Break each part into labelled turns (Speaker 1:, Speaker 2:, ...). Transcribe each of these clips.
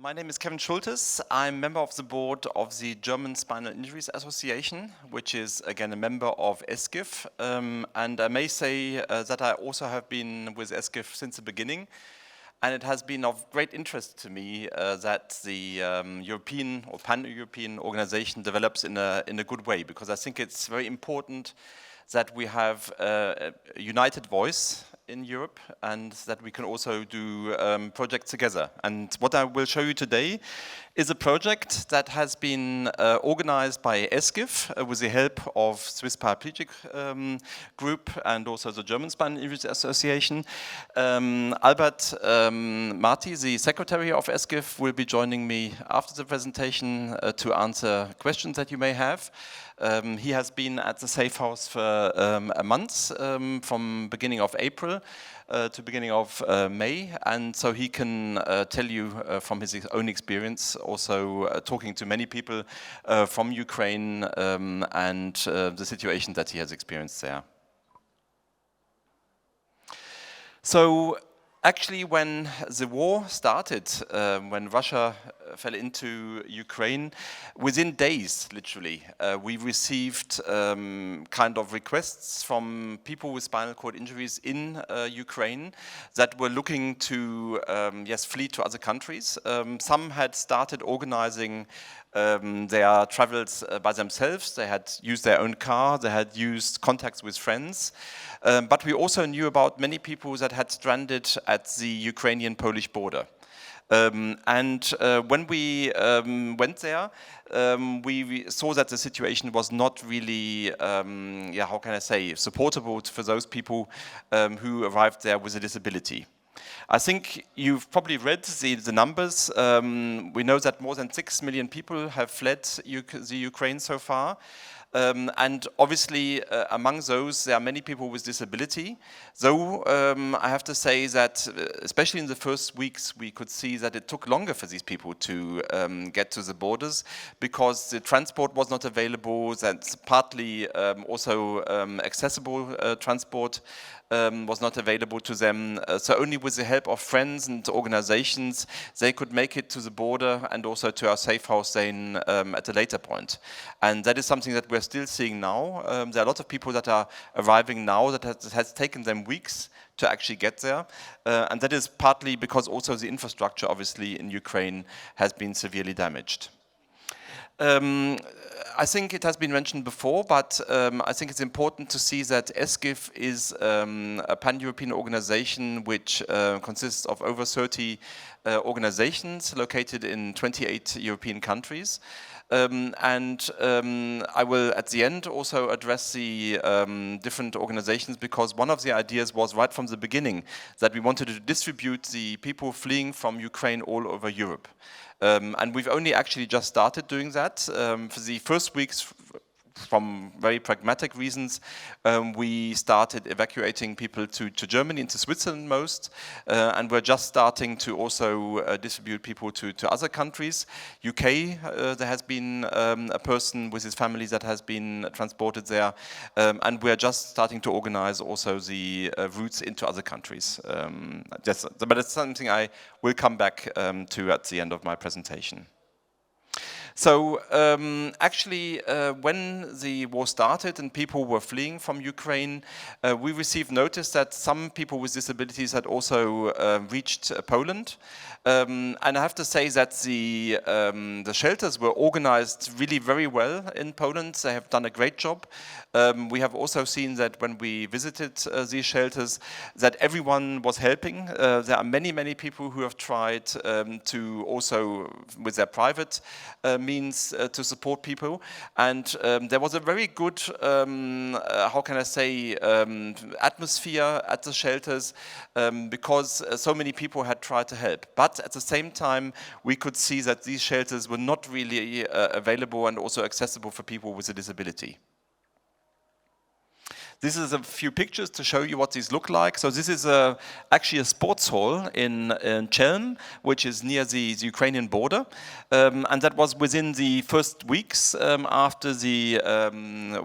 Speaker 1: My name is Kevin Schultes. I'm member of the board of the German Spinal Injuries Association, which is again a member of SCIF. And I may say that I also have been with SCIF since the beginning. And it has been of great interest to me that the European or pan-European organization develops in a good way, because I think it's very important that we have a united voice in Europe and that we can also do projects together. And what I will show you today is a project that has been organized by SCIF with the help of Swiss Paraplegic Group and also the German Spinal Injuries Association. Albert Marti, the secretary of SCIF, will be joining me after the presentation to answer questions that you may have. He has been at the Safe House for a month, from beginning of April to beginning of May, and so he can tell you from his own experience, also talking to many people from Ukraine and the situation that he has experienced there. So actually, when the war started, when Russia fell into Ukraine, within days, literally, we received kind of requests from people with spinal cord injuries in Ukraine that were looking to, flee to other countries. Some had started organizing their travels by themselves. They had used their own car, they had used contacts with friends. But we also knew about many people that had stranded at the Ukrainian-Polish border. When we went there, we saw that the situation was not really, how can I say, supportable for those people who arrived there with a disability. I think you've probably read the numbers. We know that more than 6 million people have fled the Ukraine so far. And obviously, among those, there are many people with disability. Though I have to say that, especially in the first weeks, we could see that it took longer for these people to get to the borders because the transport was not available. That's partly also accessible transport was not available to them. So only with the help of friends and organizations, they could make it to the border and also to our safe house then at a later point. And that is something that we're still seeing now. There are a lot of people that are arriving now that has taken them weeks to actually get there. And that is partly because also the infrastructure, obviously, in Ukraine has been severely damaged. I think it has been mentioned before, but I think it's important to see that SCIF is a pan-European organization which consists of over 30 organizations located in 28 European countries. I will at the end also address the different organizations, because one of the ideas was right from the beginning that we wanted to distribute the people fleeing from Ukraine all over Europe. And we've only actually just started doing that. For the first weeks, from very pragmatic reasons, we started evacuating people to Germany, into Switzerland most, and we're just starting to also distribute people to other countries. UK, there has been a person with his family that has been transported there, and we're just starting to organize also the routes into other countries. But it's something I will come back to at the end of my presentation. So actually, when the war started and people were fleeing from Ukraine, we received notice that some people with disabilities had also reached Poland. And I have to say that the shelters were organized really very well in Poland. They have done a great job. We have also seen that when we visited these shelters, that everyone was helping. There are many, many people who have tried to also, with their private means, to support people. And there was a very good, how can I say, atmosphere at the shelters because so many people had tried to help. But at the same time, we could see that these shelters were not really available and also accessible for people with a disability. This is a few pictures to show you what these look like. So this is actually a sports hall in Chelm, which is near the Ukrainian border. And that was within the first weeks after the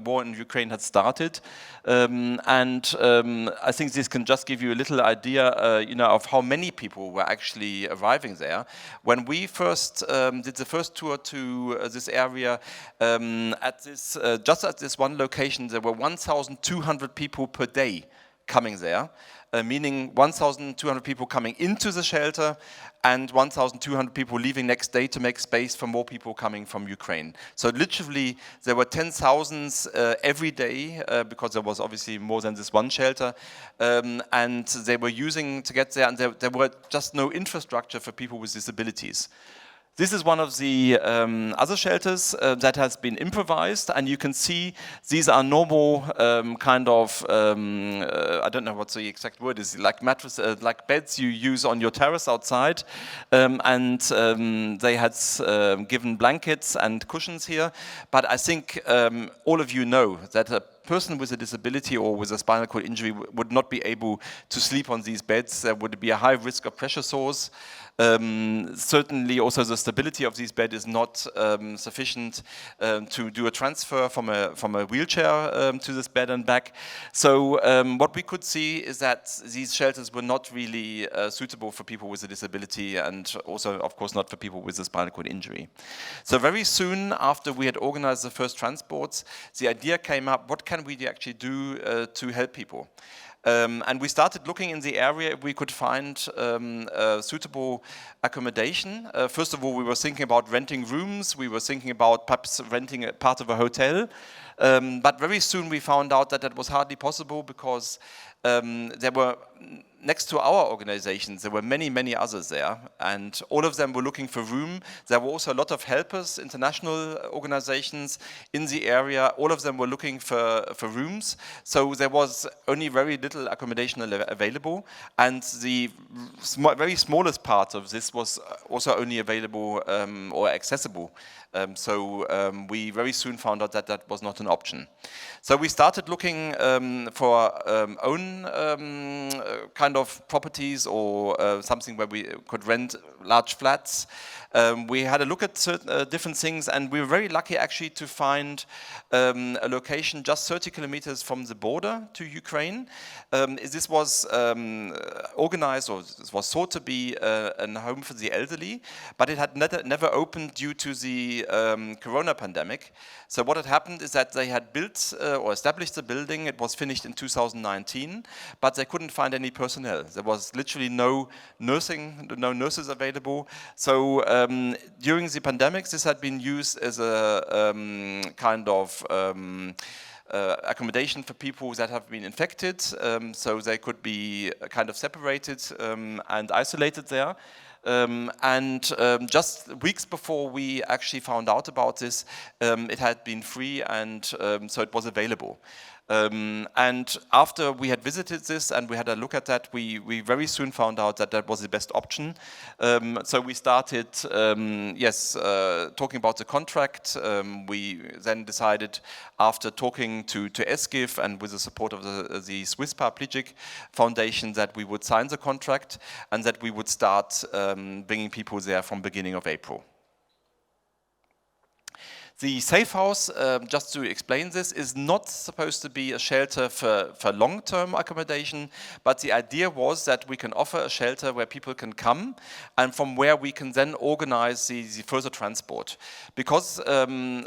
Speaker 1: war in Ukraine had started. I think this can just give you a little idea of how many people were actually arriving there. When we first did the first tour to this area, just at this one location, there were 1,200 people per day coming there, meaning 1,200 people coming into the shelter and 1,200 people leaving next day to make space for more people coming from Ukraine. So literally there were 10,000 every day because there was obviously more than this one shelter, and they were using to get there, and there were just no infrastructure for people with disabilities. This is one of the other shelters that has been improvised, and you can see these are normal kind of, I don't know what the exact word is, like mattress, like beds you use on your terrace outside, and they had given blankets and cushions here, but I think all of you know that a person with a disability or with a spinal cord injury would not be able to sleep on these beds. There would be a high risk of pressure sores. Certainly also the stability of this bed is not sufficient to do a transfer from a wheelchair to this bed and back. So what we could see is that these shelters were not really suitable for people with a disability, and also of course not for people with a spinal cord injury. So very soon after we had organized the first transports, the idea came up, what can we actually do to help people? And we started looking in the area if we could find suitable accommodation. First of all, we were thinking about renting rooms. We were thinking about perhaps renting a part of a hotel. But very soon we found out that that was hardly possible because there were, next to our organizations, there were many, many others there, and all of them were looking for room. There were also a lot of helpers, international organizations in the area. All of them were looking for rooms, so there was only very little accommodation available, and the very smallest part of this was also only available or accessible. So we very soon found out that that was not an option. So we started looking for own kind of properties or something where we could rent large flats. We had a look at certain, different things, and we were very lucky actually to find a location just 30 kilometers from the border to Ukraine. This was organized, or this was thought to be a home for the elderly, but it had never opened due to the corona pandemic. So what had happened is that they had built or established the building. It was finished in 2019, but they couldn't find any personnel. There was literally no nurses available. So during the pandemic, this had been used as a kind of accommodation for people that have been infected, so they could be kind of separated and isolated there. Just weeks before we actually found out about this, it had been free, and so it was available. And after we had visited this and we had a look at that, we very soon found out that that was the best option. So we started, talking about the contract. We then decided, after talking to SCIF and with the support of the Swiss Paraplegic Foundation, that we would sign the contract and that we would start bringing people there from beginning of April. The safe house, just to explain this, is not supposed to be a shelter for long-term accommodation, but the idea was that we can offer a shelter where people can come and from where we can then organize the further transport. Because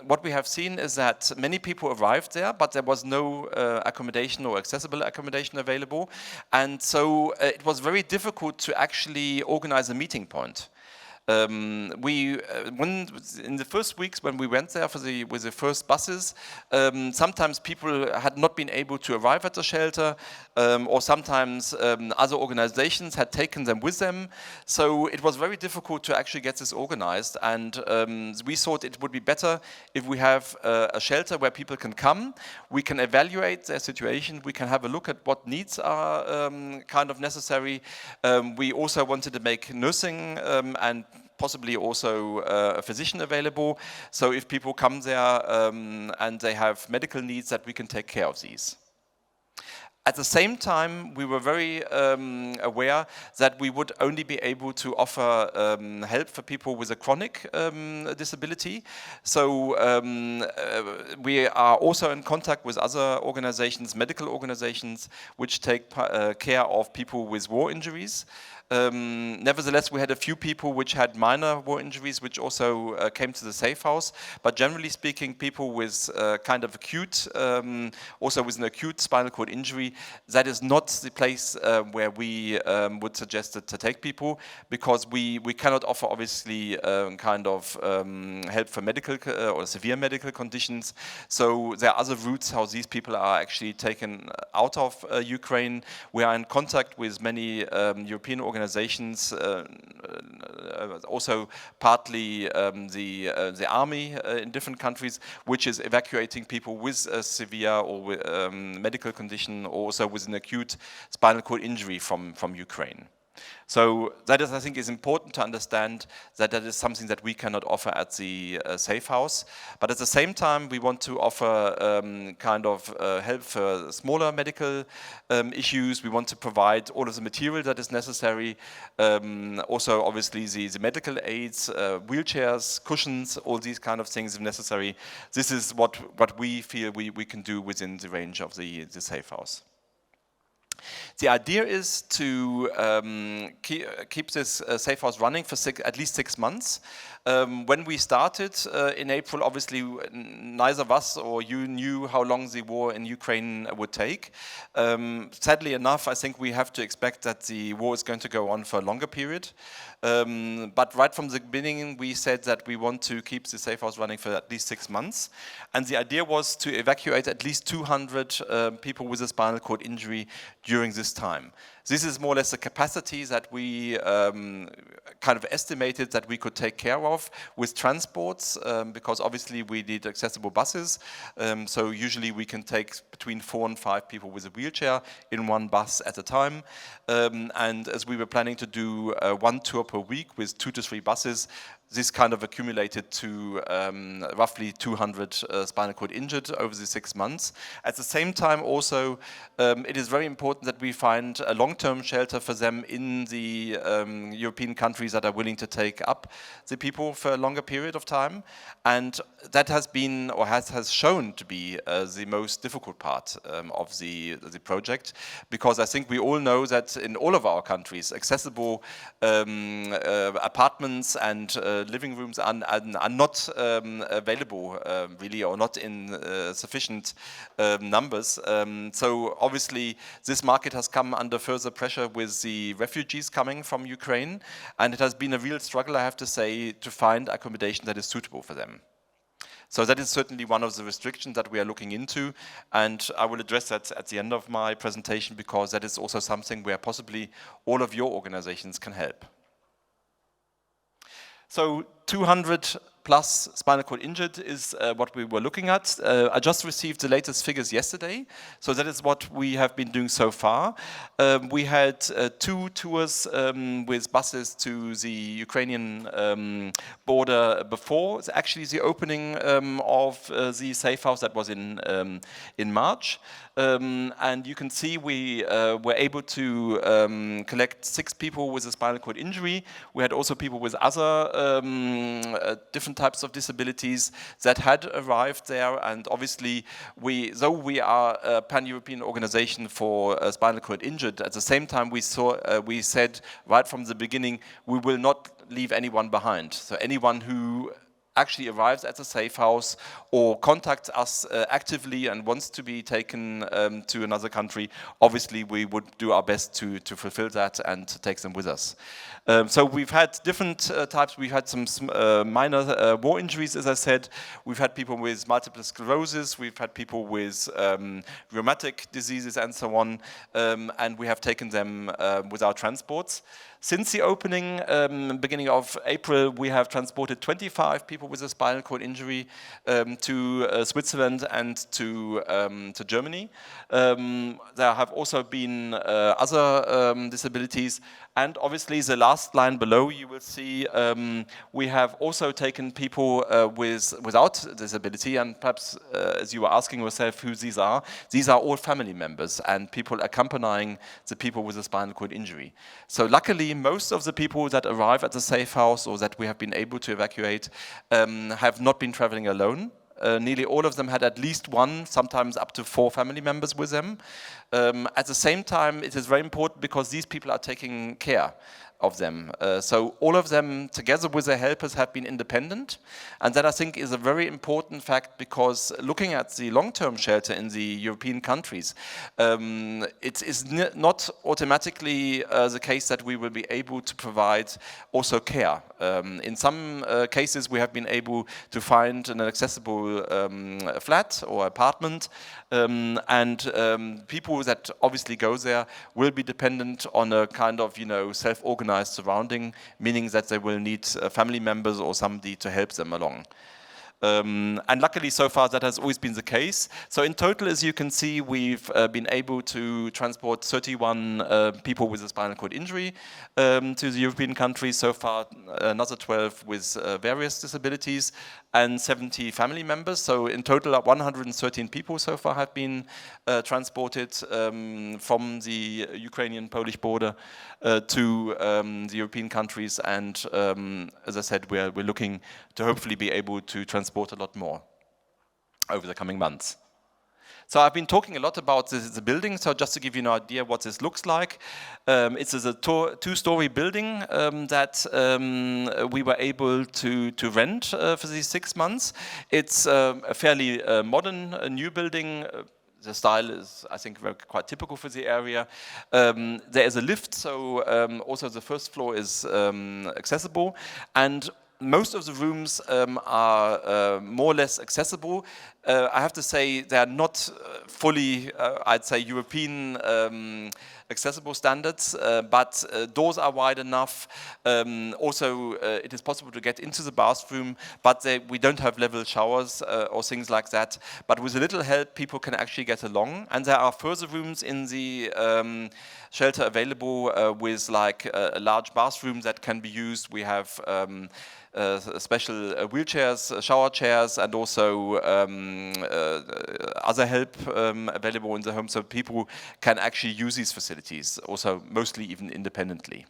Speaker 1: what we have seen is that many people arrived there, but there was no accommodation or accessible accommodation available, and so it was very difficult to actually organize a meeting point. In the first weeks when we went there with the first buses, sometimes people had not been able to arrive at the shelter, or sometimes other organizations had taken them with them. So it was very difficult to actually get this organized, and we thought it would be better if we have a shelter where people can come, we can evaluate their situation, we can have a look at what needs are kind of necessary. We also wanted to make nursing and possibly also a physician available, so if people come there and they have medical needs, that we can take care of these. At the same time, we were very aware that we would only be able to offer help for people with a chronic disability. So we are also in contact with other organizations, medical organizations, which take care of people with war injuries. Nevertheless, we had a few people which had minor war injuries, which also came to the safe house. But generally speaking, people with kind of acute, also with an acute spinal cord injury, that is not the place where we would suggest to take people, because we cannot offer obviously kind of help for medical or severe medical conditions. So there are other routes how these people are actually taken out of Ukraine. We are in contact with many European organizations, also partly the army in different countries, which is evacuating people with a severe or medical condition, or also with an acute spinal cord injury from Ukraine. So that is, I think, is important to understand that that is something that we cannot offer at the safe house. But at the same time, we want to offer kind of help for smaller medical issues. We want to provide all of the material that is necessary. Also, obviously, the medical aids, wheelchairs, cushions, all these kind of things if necessary. This is what we feel we can do within the range of the safe house. The idea is to keep this safe house running for at least 6 months. When we started in April, obviously neither of us or you knew how long the war in Ukraine would take. Sadly enough, I think we have to expect that the war is going to go on for a longer period. But right from the beginning, we said that we want to keep the safe house running for at least 6 months. And the idea was to evacuate at least 200 people with a spinal cord injury during this time. This is more or less the capacity that we kind of estimated that we could take care of with transports, because obviously we need accessible buses. So usually we can take between 4 and 5 people with a wheelchair in one bus at a time. And as we were planning to do 1 tour per week with 2 to 3 buses, this kind of accumulated to roughly 200 spinal cord injured over the 6 months. At the same time also, it is very important that we find a long-term shelter for them in the European countries that are willing to take up the people for a longer period of time. And that has been, or has shown to be the most difficult part of the project, because I think we all know that in all of our countries, accessible apartments and living rooms are not available really, or not in sufficient numbers. So obviously this market has come under further pressure with the refugees coming from Ukraine, and it has been a real struggle, I have to say, to find accommodation that is suitable for them. So that is certainly one of the restrictions that we are looking into, and I will address that at the end of my presentation, because that is also something where possibly all of your organizations can help. So 200 plus spinal cord injured is what we were looking at. I just received the latest figures yesterday, so that is what we have been doing so far. We had 2 tours with buses to the Ukrainian border before actually the opening of the safe house that was in March. And you can see we were able to collect 6 people with a spinal cord injury. We had also people with other different types of disabilities that had arrived there, and obviously though we are a pan-European organization for spinal cord injured, at the same time we said right from the beginning we will not leave anyone behind. So anyone who actually arrives at the safe house or contacts us actively and wants to be taken to another country, obviously we would do our best to fulfill that and to take them with us. So we've had different types. We've had some minor war injuries, as I said. We've had people with multiple sclerosis. We've had people with rheumatic diseases and so on. And we have taken them with our transports. Since the opening, beginning of April, we have transported 25 people people with a spinal cord injury to Switzerland and to Germany. There have also been other disabilities. And obviously, the last line below, you will see we have also taken people without disability. And perhaps, as you were asking yourself who these are all family members and people accompanying the people with a spinal cord injury. So luckily, most of the people that arrive at the safe house or that we have been able to evacuate have not been traveling alone. Nearly all of them had at least one, sometimes up to 4 family members with them. At the same time, it is very important because these people are taking care of them. So all of them, together with their helpers, have been independent. And that, I think, is a very important fact because looking at the long-term shelter in the European countries, it is not automatically the case that we will be able to provide also care. In some cases, we have been able to find an accessible flat or apartment, and people that obviously go there will be dependent on a kind of, self-organized surrounding, meaning that they will need family members or somebody to help them along. And luckily, so far, that has always been the case. So in total, as you can see, we've been able to transport 31 people with a spinal cord injury to the European countries. So far, another 12 with various disabilities and 70 family members. So in total, 113 people so far have been transported from the Ukrainian-Polish border to the European countries. And as I said, we're looking to hopefully be able to transport a lot more over the coming months. So I've been talking a lot about the building, so just to give you an idea what this looks like. It's a two-story building that we were able to rent for these 6 months. It's a fairly modern, new building. The style is, I think, quite typical for the area. There is a lift, so also the first floor is accessible. And most of the rooms are more or less accessible. I have to say they are not fully, I'd say, European accessible standards, but doors are wide enough. Also, it is possible to get into the bathroom, but we don't have level showers or things like that. But with a little help, people can actually get along. And there are further rooms in the shelter available with like a large bathroom that can be used. We have special wheelchairs, shower chairs, and also other help available in the home, so people can actually use these facilities, also mostly even independently.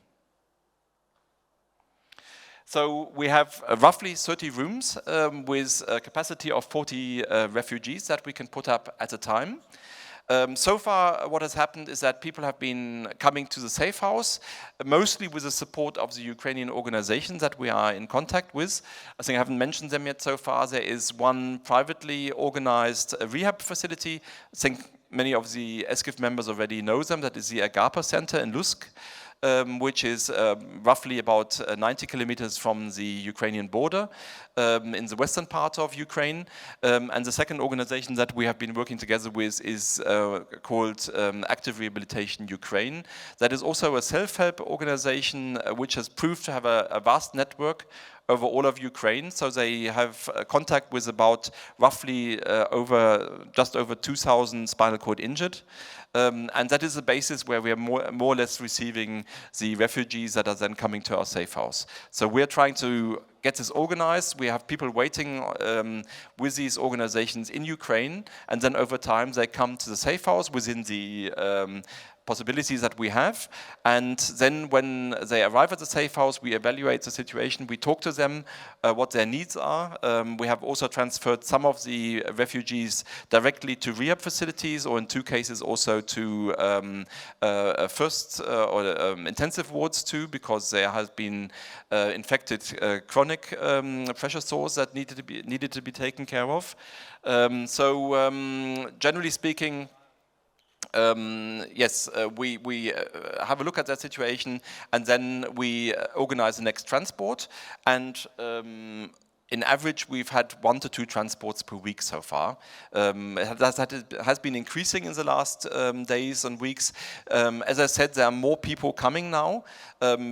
Speaker 1: So we have roughly 30 rooms with a capacity of 40 refugees that we can put up at a time. So far, what has happened is that people have been coming to the safe house, mostly with the support of the Ukrainian organizations that we are in contact with. I think I haven't mentioned them yet so far. There is one privately organized rehab facility. I think many of the SCIF members already know them. That is the Agapa Center in Lusk, which is roughly about 90 kilometers from the Ukrainian border in the western part of Ukraine. And the second organization that we have been working together with is called Active Rehabilitation Ukraine. That is also a self-help organization which has proved to have a vast network over all of Ukraine. So they have contact with about roughly just over 2,000 spinal cord injured. And that is the basis where we are more or less receiving the refugees that are then coming to our safe house. So we're trying to get this organized. We have people waiting with these organizations in Ukraine, and then over time they come to the safe house within the possibilities that we have. And then when they arrive at the safe house, we evaluate the situation, we talk to them what their needs are. We have also transferred some of the refugees directly to rehab facilities, or in 2 cases also to first or intensive wards too, because there has been infected chronic pressure sores that needed to be taken care of. Generally speaking, yes, we have a look at that situation, and then we organize the next transport. And in average, we've had 1 to 2 transports per week so far. That has been increasing in the last days and weeks. As I said, there are more people coming now.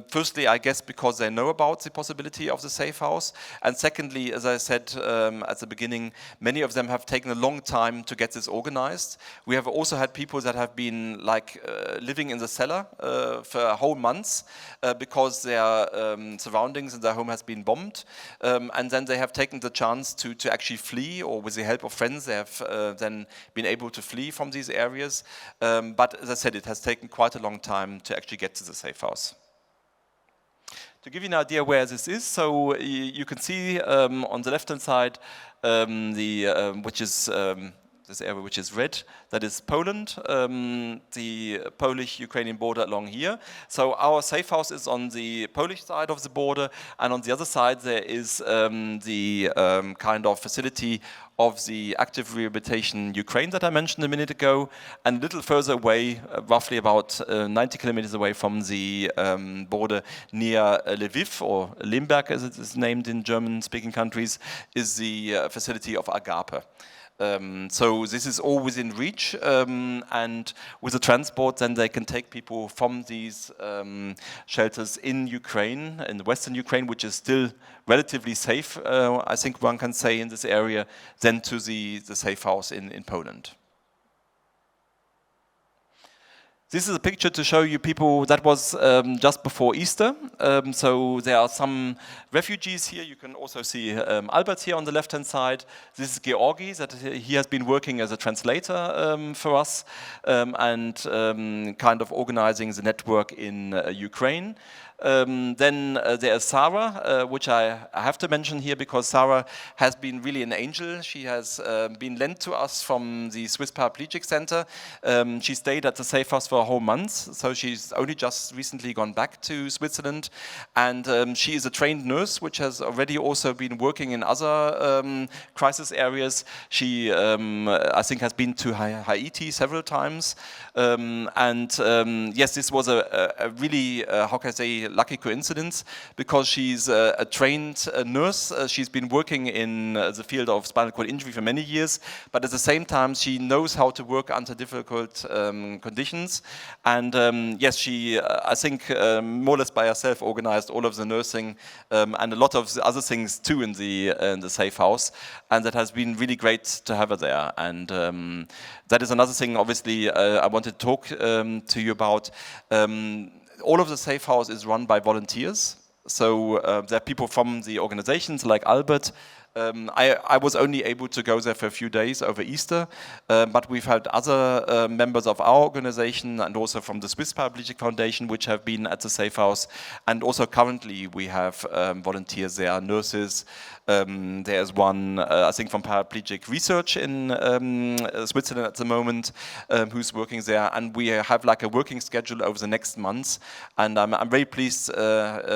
Speaker 1: Firstly, I guess because they know about the possibility of the safe house. And secondly, as I said at the beginning, many of them have taken a long time to get this organized. We have also had people that have been living in the cellar for whole months because their surroundings in their home has been bombed. And then they have taken the chance to actually flee, or with the help of friends, they have then been able to flee from these areas. But as I said, it has taken quite a long time to actually get to the safe house. To give you an idea where this is, so you can see on the left-hand side, which is this area which is red, that is Poland, the Polish-Ukrainian border along here. So our safe house is on the Polish side of the border, and on the other side there is the kind of facility of the active rehabilitation Ukraine that I mentioned a minute ago, and a little further away, roughly about 90 kilometers away from the border near Lviv, or Lemberg as it is named in German-speaking countries, is the facility of Agape. So this is all within reach, and with the transport then they can take people from these shelters in Ukraine, in the western Ukraine, which is still relatively safe, I think one can say, in this area, then to the safe house in Poland. This is a picture to show you people, that was just before Easter. So there are some refugees here. You can also see Albert here on the left-hand side. This is Georgi, that he has been working as a translator for us and kind of organizing the network in Ukraine. Then there is Sarah, which I have to mention here because Sarah has been really an angel. She has been lent to us from the Swiss Paraplegic Center. She stayed at the safe house for a whole month, so she's only just recently gone back to Switzerland. And she is a trained nurse, which has already also been working in other crisis areas. She, I think, has been to Haiti several times. Yes, this was a really, how can I say, lucky coincidence, because she's a trained nurse. She's been working in the field of spinal cord injury for many years, but at the same time she knows how to work under difficult conditions. And yes, she, I think, more or less by herself organized all of the nursing and a lot of the other things too in the safe house, and that has been really great to have her there. And that is another thing, obviously, I wanted to talk to you about. All of the safe house is run by volunteers. So there are people from the organizations like Albert. I was only able to go there for a few days over Easter, but we've had other members of our organization and also from the Swiss Paraplegic Foundation which have been at the safe house, and also currently we have volunteers there, nurses. There's one, I think, from Paraplegic Research in Switzerland at the moment, who's working there, and we have like a working schedule over the next months, and I'm very pleased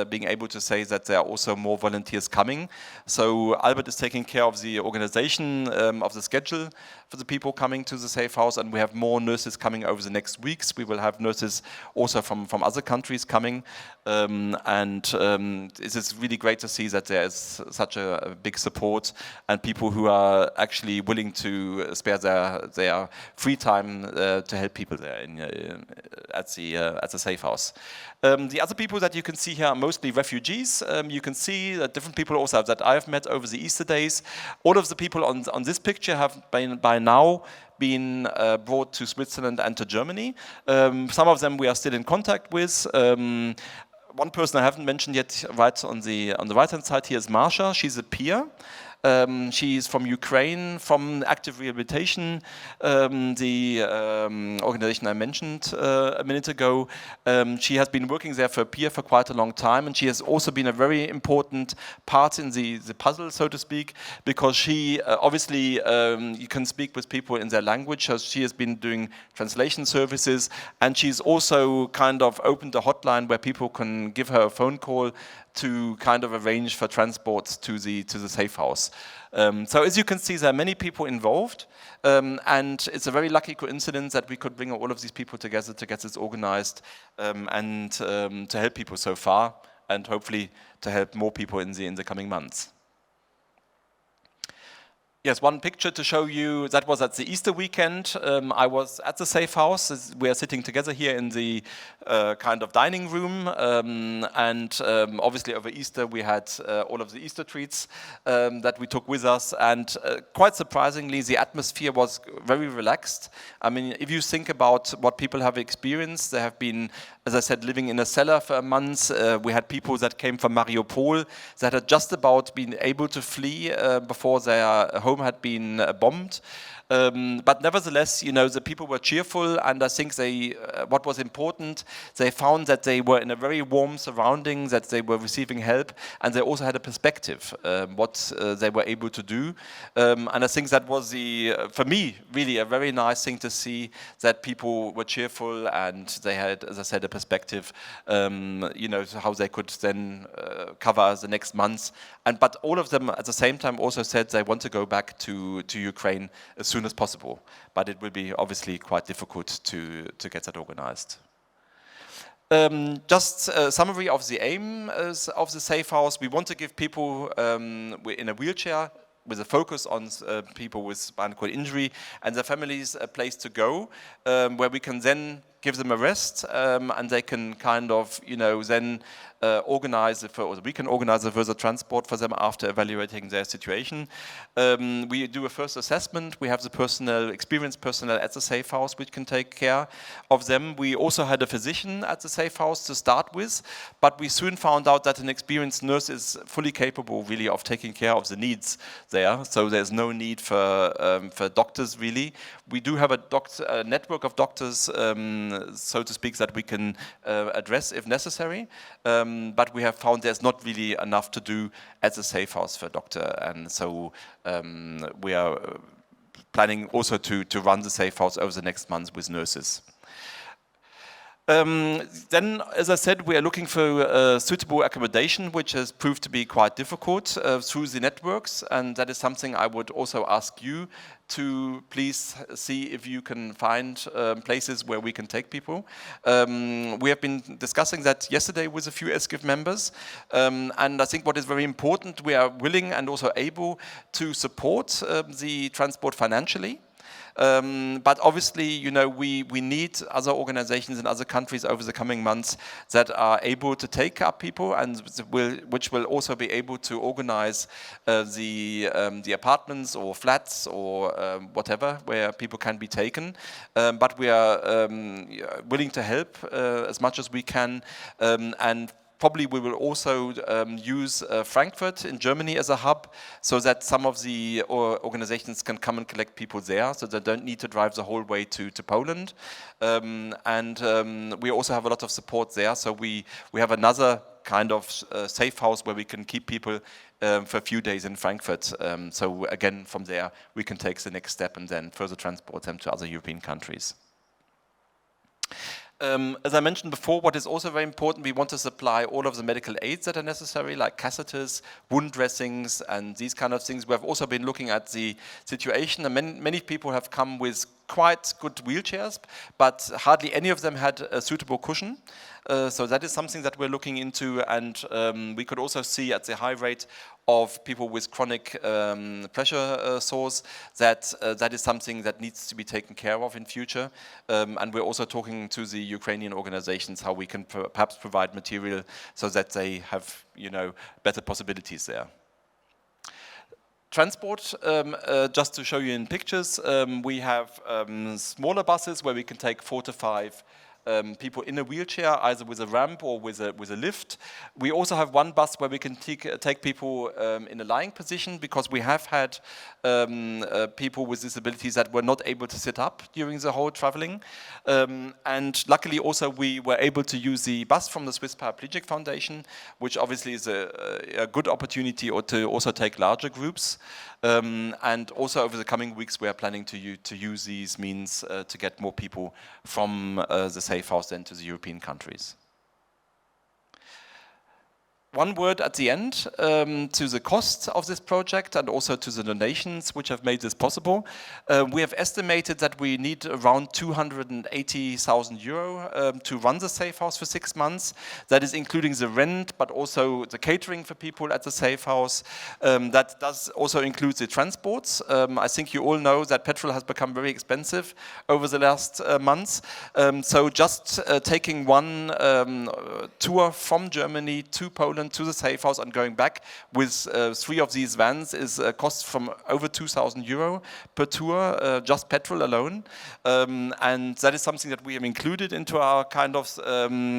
Speaker 1: being able to say that there are also more volunteers coming. So Albert is taking care of the organization of the schedule for the people coming to the safe house, and we have more nurses coming over the next weeks. We will have nurses also from other countries coming, it is really great to see that there is such a big support and people who are actually willing to spare their free time to help people there at the safe house. The other people that you can see here are mostly refugees. You can see that different people also that I have met over the Easter days. All of the people on this picture have by now been brought to Switzerland and to Germany. Some of them we are still in contact with. One person I haven't mentioned yet, right on the right-hand side here, is Marsha. She's a peer. She's from Ukraine, from active rehabilitation, the organization I mentioned a minute ago. She has been working there for a peer for quite a long time, and she has also been a very important part in the puzzle, so to speak, because she obviously you can speak with people in their language, so she has been doing translation services, and she's also kind of opened a hotline where people can give her a phone call to kind of arrange for transport to the safe house. So as you can see, there are many people involved, and it's a very lucky coincidence that we could bring all of these people together to get this organized and to help people so far, and hopefully to help more people in the coming months. Yes, one picture to show you, that was at the Easter weekend. I was at the safe house. We are sitting together here in the kind of dining room. And obviously over Easter we had all of the Easter treats that we took with us. And quite surprisingly, the atmosphere was very relaxed. I mean, if you think about what people have experienced, they have been, as I said, living in a cellar for months. We had people that came from Mariupol that had just about been able to flee before their home had been bombed. But nevertheless, you know, the people were cheerful, and I think they, what was important, they found that they were in a very warm surrounding, that they were receiving help, and they also had a perspective what they were able to do. And I think that was for me, really a very nice thing to see, that people were cheerful and they had, as I said, a perspective, you know, how they could then cover the next months. But all of them at the same time also said they want to go back to Ukraine as soon as possible, but it will be obviously quite difficult to get that organized. Just a summary of the aim of the safe house. We want to give people in a wheelchair, with a focus on people with spinal cord injury and their families, a place to go where we can then give them a rest, and they can kind of, you know, then organize, we can organize a further transport for them after evaluating their situation. We do a first assessment. We have the experienced personnel at the safe house which can take care of them. We also had a physician at the safe house to start with, but we soon found out that an experienced nurse is fully capable really of taking care of the needs there, so there's no need for doctors really. We do have a network of doctors, so to speak, that we can address if necessary, but we have found there's not really enough to do at the safe house for a doctor, and so we are planning also to run the safe house over the next months with nurses. Then, as I said, we are looking for suitable accommodation, which has proved to be quite difficult through the networks, and that is something I would also ask you to please see if you can find places where we can take people. We have been discussing that yesterday with a few SCIF members, and I think what is very important, we are willing and also able to support the transport financially. But obviously, you know, we need other organizations in other countries over the coming months that are able to take up people and which will also be able to organize the apartments or flats or whatever where people can be taken. But we are willing to help as much as we can, and probably we will also use Frankfurt in Germany as a hub, so that some of the organizations can come and collect people there, so they don't need to drive the whole way to Poland. We also have a lot of support there, so we have another kind of safe house where we can keep people for a few days in Frankfurt. So again, from there we can take the next step and then further transport them to other European countries. As I mentioned before, what is also very important, we want to supply all of the medical aids that are necessary, like catheters, wound dressings, and these kind of things. We have also been looking at the situation, and many people have come with quite good wheelchairs, but hardly any of them had a suitable cushion. So that is something that we're looking into, and we could also see at the high rate of people with chronic pressure sores that that is something that needs to be taken care of in future. And we're also talking to the Ukrainian organizations how we can perhaps provide material so that they have, you know, better possibilities there. Transport, just to show you in pictures, we have smaller buses where we can take 4 to 5 people in a wheelchair, either with a ramp or with a lift. We also have one bus where we can take people in a lying position, because we have had people with disabilities that were not able to sit up during the whole traveling. And luckily also we were able to use the bus from the Swiss Paraplegic Foundation, which obviously is a good opportunity to also take larger groups. And also over the coming weeks we are planning to use these means to get more people from the safe house then to the European countries. One word at the end to the cost of this project and also to the donations which have made this possible. We have estimated that we need around 280,000 euro to run the safe house for 6 months. That is including the rent, but also the catering for people at the safe house. That does also include the transports. I think you all know that petrol has become very expensive over the last months. So just taking one tour from Germany to Poland to the safe house and going back with 3 of these vans is a cost from over 2,000 euro per tour, just petrol alone. And that is something that we have included into our kind of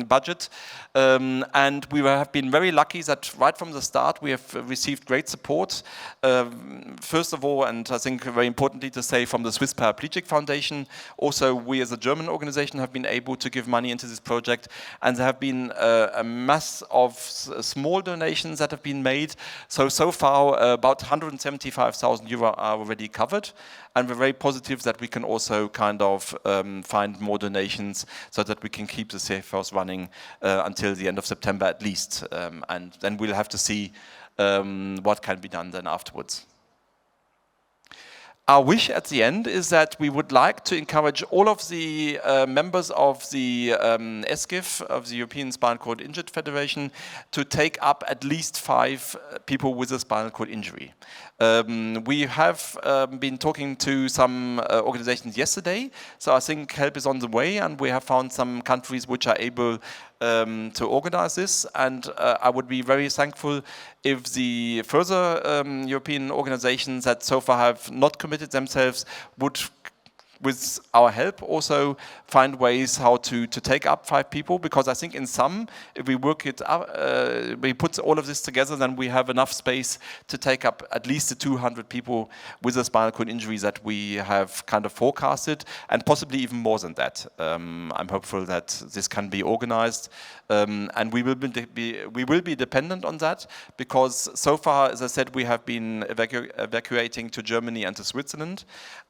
Speaker 1: budget. And we have been very lucky that right from the start we have received great support. First of all, and I think very importantly to say, from the Swiss Paraplegic Foundation. Also, we as a German organization have been able to give money into this project, and there have been a mass of small donations that have been made. So far, about 175,000 euro are already covered, and we're very positive that we can also kind of find more donations so that we can keep the safe house running until the end of September at least, and then we'll have to see what can be done then afterwards. Our wish at the end is that we would like to encourage all of the members of the SGIF, of the European Spinal Cord Injured Federation, to take up at least 5 people with a spinal cord injury. We have been talking to some organizations yesterday, so I think help is on the way, and we have found some countries which are able to organize this, and I would be very thankful if the further European organizations that so far have not committed themselves would, with our help, also find ways how to take up 5 people, because I think in some, if we work it up, we put all of this together, then we have enough space to take up at least the 200 people with a spinal cord injury that we have kind of forecasted, and possibly even more than that. I'm hopeful that this can be organized, and we will be dependent on that, because so far, as I said, we have been evacuating to Germany and to Switzerland,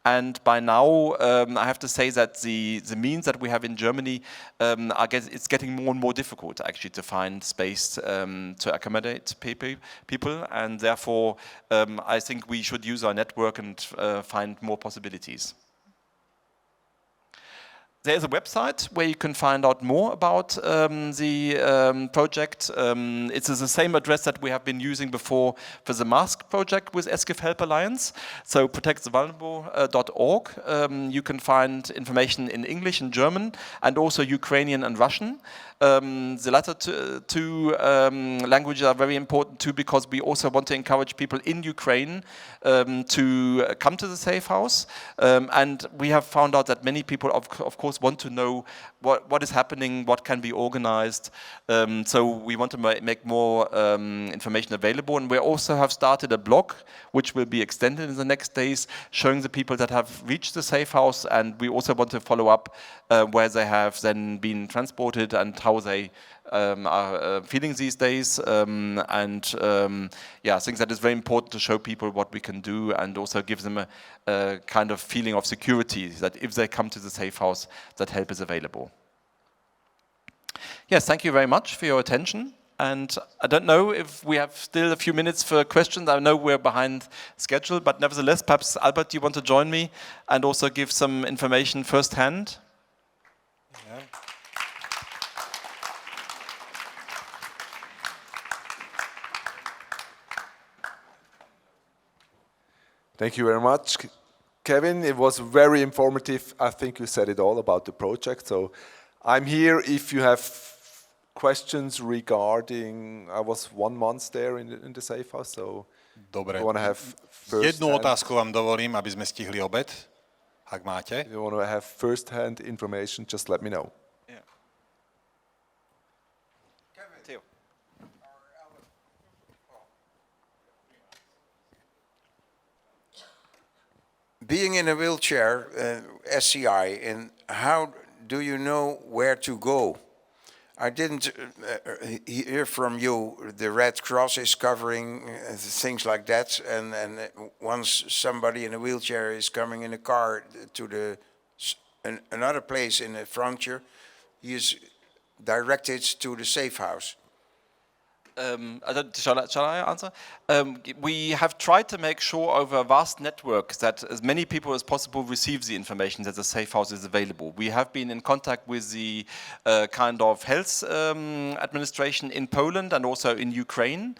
Speaker 1: and by now I have to say that the means that we have in Germany, it's getting more and more difficult actually to find space to accommodate people, and therefore I think we should use our network and find more possibilities. There's a website where you can find out more about the project. It's the same address that we have been using before for the mask project with SCIF Help Alliance, so protectthevulnerable.org. You can find information in English and German, and also Ukrainian and Russian. The latter two languages are very important too, because we also want to encourage people in Ukraine to come to the safe house, and we have found out that many people of course want to know what is happening, what can be organized, so we want to make more information available, and we also have started a blog which will be extended in the next days, showing the people that have reached the safe house, and we also want to follow up where they have then been transported and how they are feeling these days, yeah, I think that is very important to show people what we can do, and also give them a kind of feeling of security that if they come to the safe house, that help is available. Yes, thank you very much for your attention, and I don't know if we have still a few minutes for questions. I know we're behind schedule, but nevertheless, perhaps Albert, you want to join me and also give some information firsthand?
Speaker 2: Yeah. Thank you very much, Kevin. It was very informative. I think you said it all about the project. So I'm here if you have questions regarding, I was 1 month there in the safe house, so
Speaker 3: Dobre.
Speaker 2: you want to have
Speaker 3: Jednu otázku vám dovolím, aby sme stihli obed, ak máte.
Speaker 2: You want to have first-hand information, just let me know.
Speaker 1: Yeah. Theo.
Speaker 4: Being in a wheelchair, SCI, and how do you know where to go? I didn't hear from you. The Red Cross is covering things like that, and once somebody in a wheelchair is coming in a car to another place in the frontier, he is directed to the safe house.
Speaker 1: Shall I answer? We have tried to make sure over a vast network that as many people as possible receive the information that the safe house is available. We have been in contact with the kind of health administration in Poland and also in Ukraine.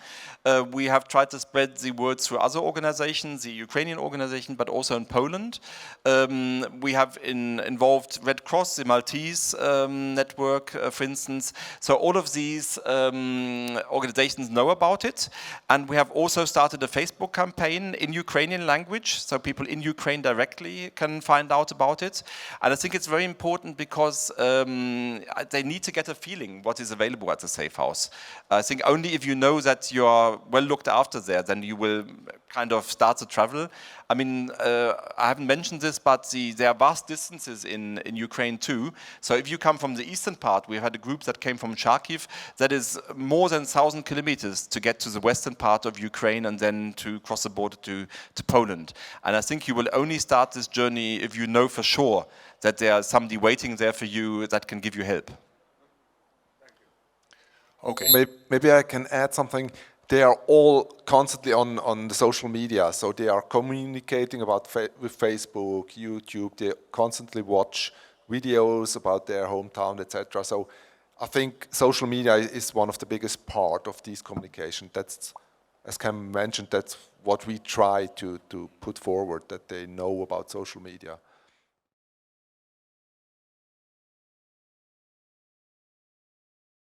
Speaker 1: We have tried to spread the word through other organizations, the Ukrainian organization, but also in Poland. We have involved Red Cross, the Maltese network, for instance. So all of these organizations know about it. And we have also started a Facebook campaign in Ukrainian language, so people in Ukraine directly can find out about it. And I think it's very important because they need to get a feeling what is available at the safe house. I think only if you know that you are well looked after there, then you will kind of start to travel. I mean, I haven't mentioned this, but there are vast distances in Ukraine too. So if you come from the eastern part, we had a group that came from Kharkiv, that is more than 1,000 kilometers to get to the western part of Ukraine and then to cross the border to Poland. And I think you will only start this journey if you know for sure that there is somebody waiting there for you that can give you help.
Speaker 3: OK.
Speaker 2: Maybe I can add something. They are all constantly on the social media, so they are communicating about with Facebook, YouTube. They constantly watch videos about their hometown, etc. So I think social media is one of the biggest part of this communication. That's, as Cam mentioned, that's what we try to put forward, that they know about social media.